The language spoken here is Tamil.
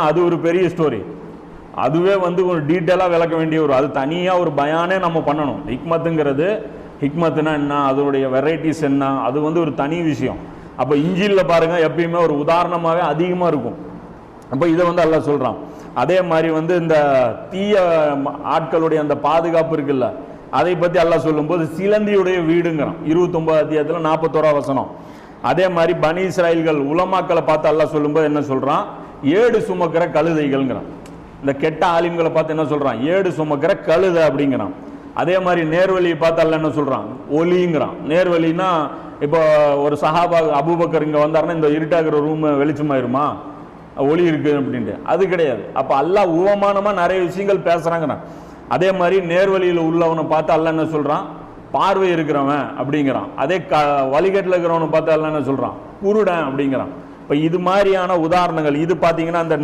அது ஒரு பெரிய ஸ்டோரி. அதுவே ஒரு டீட்டெயிலாக விளக்க வேண்டிய அது தனியாக ஒரு பயானே நம்ம பண்ணணும். ஹிக்மத்துங்கிறது, ஹிக்மத்துனா என்ன, அதனுடைய வெரைட்டிஸ் என்ன, அது ஒரு தனி விஷயம். அப்போ இஞ்சிலில் பாருங்கள், எப்பயுமே ஒரு உதாரணமாகவே அதிகமாக இருக்கும். அப்போ இதை அல்லாஹ் சொல்கிறான். அதே மாதிரி இந்த தீய ஆட்களுடைய அந்த பாதுகாப்பு இருக்குல்ல, அதை பற்றி அல்லாஹ் சொல்லும்போது சிலந்தியுடைய வீடுங்கிறான் 29 அத்தியாயத்தில் 41 வசனம். அதே மாதிரி பனி இஸ்ராயல்கள் உலமாக்களை பார்த்து அல்லாஹ் சொல்லும்போது என்ன சொல்கிறான், ஏடு சுமக்கிற கழுதைகள்ங்கிறான். இந்த கெட்ட ஆலிம்களை பார்த்து என்ன சொல்கிறான், ஏடு சுமக்கிற கழுதை அப்படிங்கிறான். அதே மாதிரி நேர்வழியை பார்த்து அல்லாஹ் என்ன சொல்கிறான், ஒலிங்கிறான். நேர்வழின்னா இப்போ ஒரு சஹாபா அபூபக்கர் இங்கே வந்தாருன்னா இந்த இருட்டாகிற ரூம் வெளிச்சமாயிருமா, ஒளி இருக்கு அப்படின்ட்டு, அது கிடையாது. அப்போ அல்லாஹ் உவமானமாக நிறைய விஷயங்கள் பேசுகிறாங்கிறான். அதே மாதிரி நேர்வழியில் உள்ளவனை பார்த்து அல்லாஹ் என்ன சொல்கிறான், பார்வை இருக்கிறவன் அப்படிங்கிறான். அதே வழிகட்டில் இருக்கிறவனை பார்த்து அல்லாஹ் என்ன சொல்கிறான், குருடன் அப்படிங்கிறான். இப்போ இது மாதிரியான உதாரணங்கள் இது பார்த்தீங்கன்னா அந்த